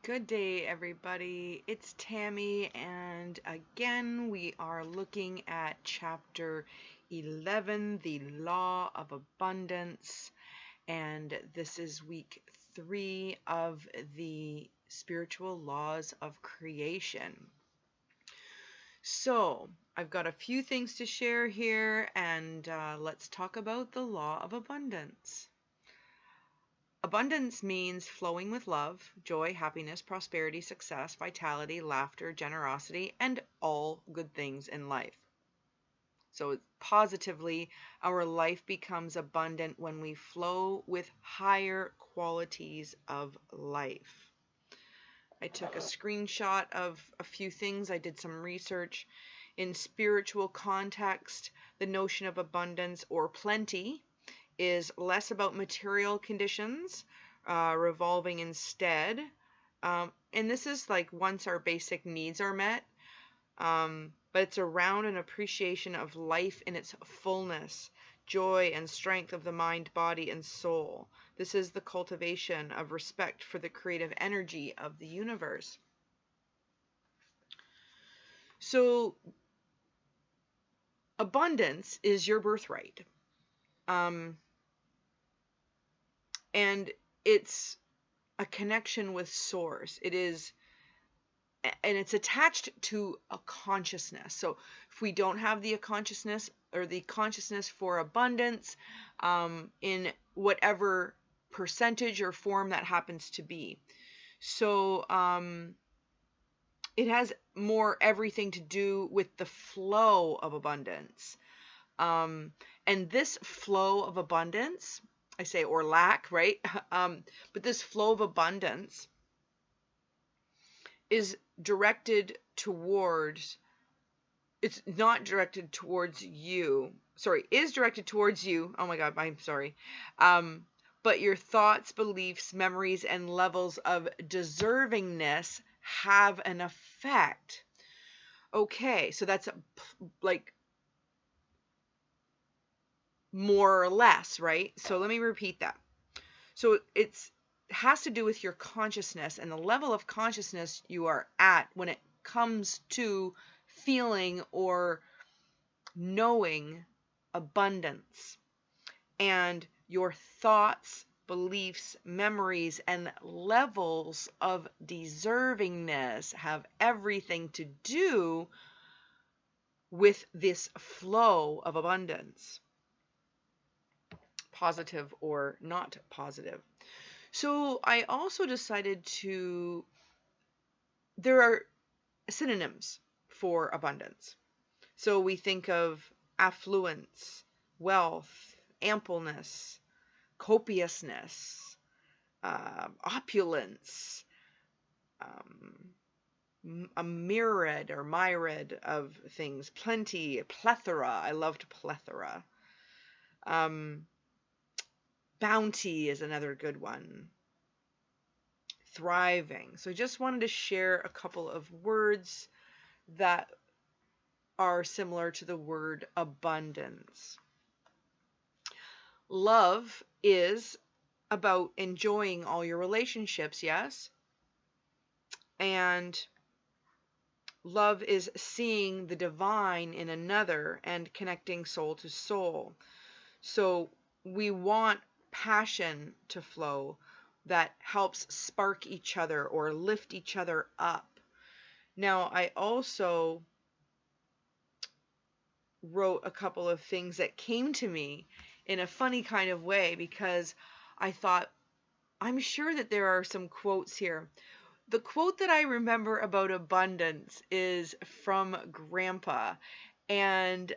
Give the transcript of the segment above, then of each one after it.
Good day, everybody. It's Tammy, and again, we are looking at chapter 11, the Law of Abundance, and this is week 3 of the Spiritual Laws of Creation. So, I've got a few things to share here, and let's talk about the Law of Abundance. Abundance means flowing with love, joy, happiness, prosperity, success, vitality, laughter, generosity, and all good things in life. So positively, our life becomes abundant when we flow with higher qualities of life. I took a screenshot of a few things. I did some research. In spiritual context, the notion of abundance or plenty is less about material conditions, revolving instead. And this is like once our basic needs are met, but it's around an appreciation of life in its fullness, joy and strength of the mind, body, and soul. This is the cultivation of respect for the creative energy of the universe. So, abundance is your birthright. And it's a connection with source. And it's attached to a consciousness. So if we don't have the consciousness or the consciousness for abundance, in whatever percentage or form that happens to be. So it has more everything to do with the flow of abundance. And this flow of abundance, I say, or lack, right? But this flow of abundance is directed towards, it's not directed towards you. Sorry, is directed towards you. Oh my God, I'm sorry. But your thoughts, beliefs, memories, and levels of deservingness have an effect. Okay, so that's like more or less, right? So let me repeat that. So it has to do with your consciousness and the level of consciousness you are at when it comes to feeling or knowing abundance. And your thoughts, beliefs, memories, and levels of deservingness have everything to do with this flow of abundance, positive or not positive. So I also decided there are synonyms for abundance. So we think of affluence, wealth, ampleness, copiousness, opulence, a myriad of things, plenty, plethora. I loved plethora. Bounty is another good one. Thriving. So I just wanted to share a couple of words that are similar to the word abundance. Love is about enjoying all your relationships, yes? And love is seeing the divine in another and connecting soul to soul. So we want passion to flow that helps spark each other or lift each other up. Now, I also wrote a couple of things that came to me in a funny kind of way because I thought, I'm sure that there are some quotes here. The quote that I remember about abundance is from Grandpa, and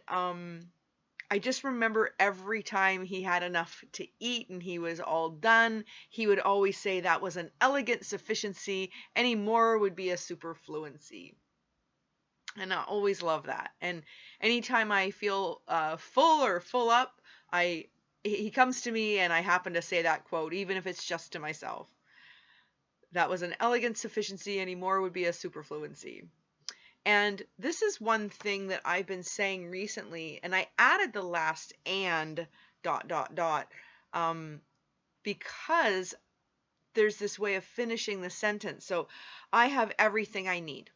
I just remember every time he had enough to eat and he was all done, he would always say that was an elegant sufficiency, any more would be a superfluency. And I always love that. And anytime I feel full or full up, he comes to me and I happen to say that quote, even if it's just to myself. That was an elegant sufficiency, any more would be a superfluency. And this is one thing that I've been saying recently, and I added the last and ... because there's this way of finishing the sentence. So I have everything I need.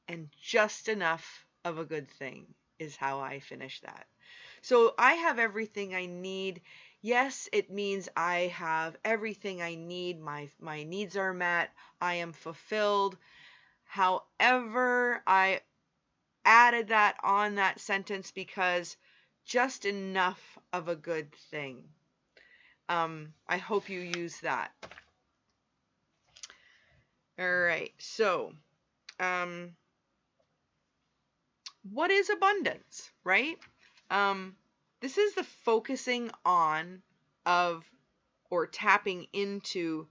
And just enough of a good thing is how I finish that. So I have everything I need. Yes, it means I have everything I need. My needs are met. I am fulfilled. However, I added that on that sentence because just enough of a good thing. I hope you use that. All right. So, what is abundance, right? This is the focusing on of or tapping into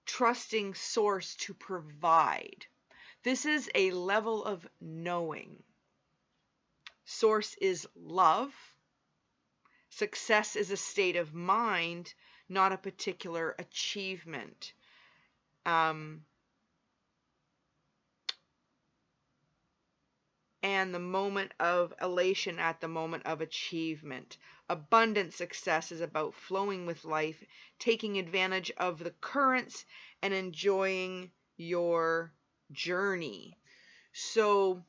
trusting source to provide. This is a level of knowing. Source is love. Success is a state of mind, not a particular achievement. And the moment of elation at the moment of achievement. Abundant success is about flowing with life, taking advantage of the currents, and enjoying your journey. So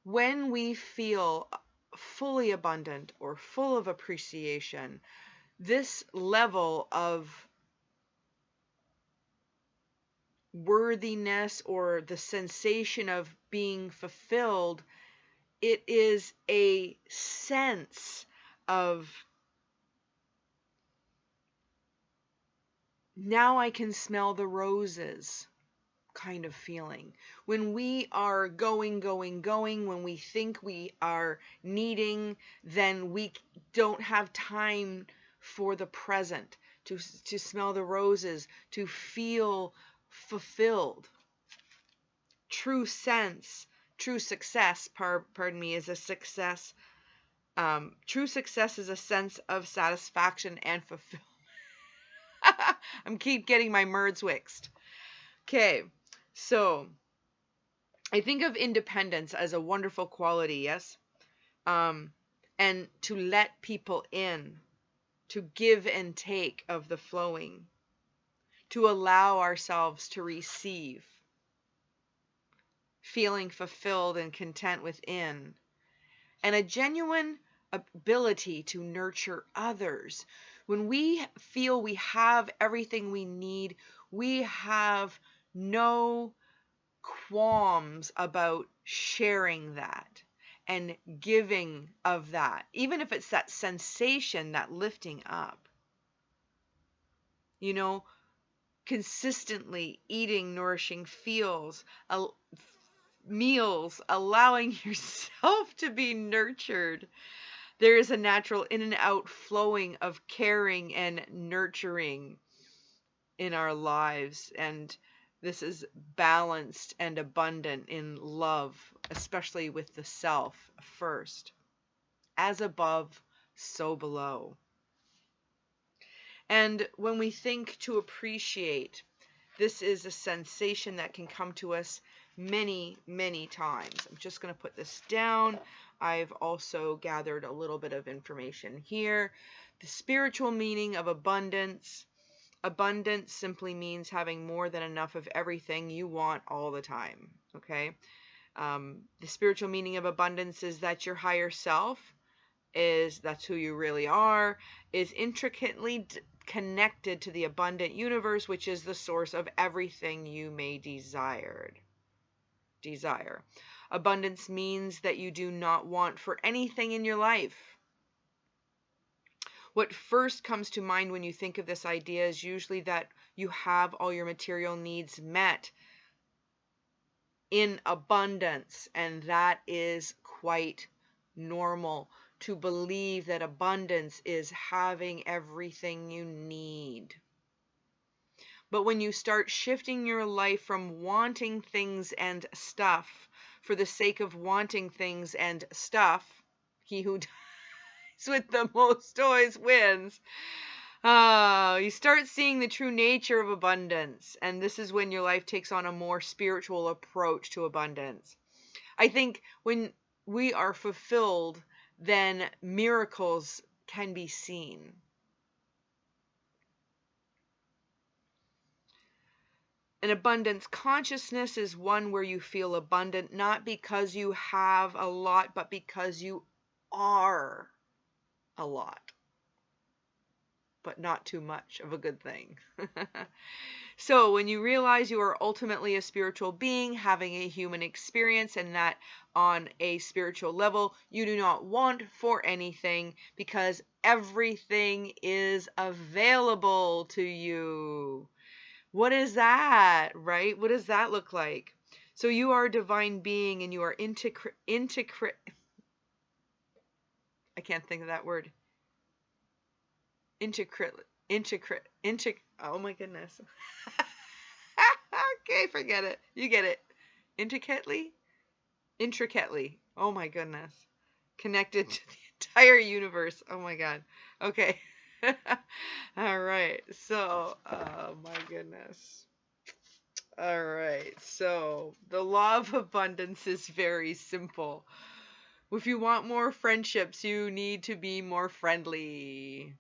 when we feel fully abundant or full of appreciation, this level of worthiness or the sensation of being fulfilled, it is a sense of now I can smell the roses kind of feeling. When we are going, when we think we are needing, then we don't have time for the present, to smell the roses, to feel fulfilled. True success, is a success. True success is a sense of satisfaction and fulfillment. I'm keep getting my words mixed. Okay, so I think of independence as a wonderful quality, yes? And to let people in, to give and take of the flowing, to allow ourselves to receive, feeling fulfilled and content within, and a genuine ability to nurture others. When we feel we have everything we need, we have no qualms about sharing that and giving of that, even if it's that sensation, that lifting up. You know, consistently eating nourishing meals, allowing yourself to be nurtured. There is a natural in and out flowing of caring and nurturing in our lives, and this is balanced and abundant in love, especially with the self first. As above, so below. And when we think to appreciate, this is a sensation that can come to us many, many times. I'm just going to put this down. I've also gathered a little bit of information here. The spiritual meaning of abundance. Abundance simply means having more than enough of everything you want all the time. Okay? The spiritual meaning of abundance is that your higher self that's who you really are, is intricately connected to the abundant universe, which is the source of everything you may desire. Abundance means that you do not want for anything in your life. What first comes to mind when you think of this idea is usually that you have all your material needs met in abundance, and that is quite normal. To believe that abundance is having everything you need. But when you start shifting your life from wanting things and stuff for the sake of wanting things and stuff, he who dies with the most toys wins. You start seeing the true nature of abundance, and this is when your life takes on a more spiritual approach to abundance. I think when we are fulfilled, then miracles can be seen. An abundance consciousness is one where you feel abundant, not because you have a lot, but because you are a lot. But not too much of a good thing. So when you realize you are ultimately a spiritual being having a human experience, and that on a spiritual level you do not want for anything because everything is available to you. What is that, right? What does that look like? So you are a divine being and you are I can't think of that word. Oh my goodness. Okay, forget it. You get it. Intricately? Oh my goodness. Connected to the entire universe. Oh my God. Okay. All right. So, oh my goodness. All right. So, the law of abundance is very simple. If you want more friendships, you need to be more friendly.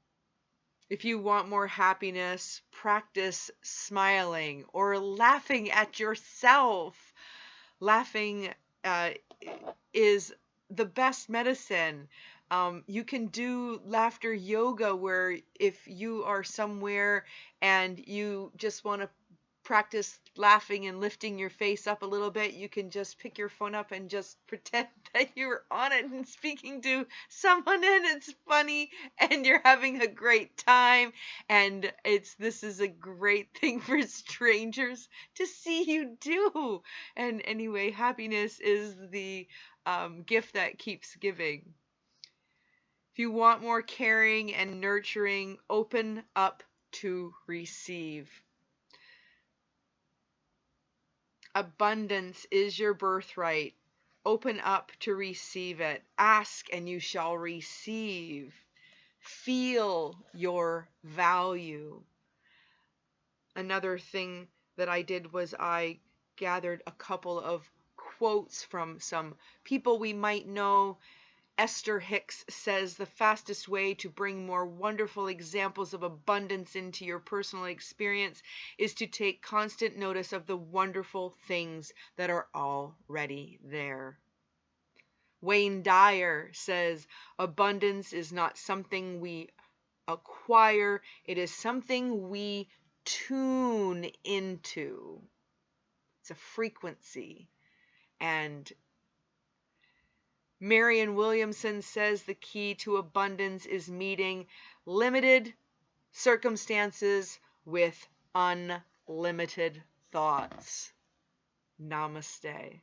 If you want more happiness, practice smiling or laughing at yourself. Laughing is the best medicine. You can do laughter yoga where if you are somewhere and you just want to practice laughing and lifting your face up a little bit, you can just pick your phone up and just pretend that you're on it and speaking to someone and it's funny and you're having a great time, and this is a great thing for strangers to see you do. And anyway, happiness is the gift that keeps giving. If you want more caring and nurturing, open up to receive. Abundance is your birthright. Open up to receive it. Ask and you shall receive. Feel your value. Another thing that I did was I gathered a couple of quotes from some people we might know. Esther Hicks says the fastest way to bring more wonderful examples of abundance into your personal experience is to take constant notice of the wonderful things that are already there. Wayne Dyer says abundance is not something we acquire, it is something we tune into. It's a frequency. And Marianne Williamson says the key to abundance is meeting limited circumstances with unlimited thoughts. Namaste.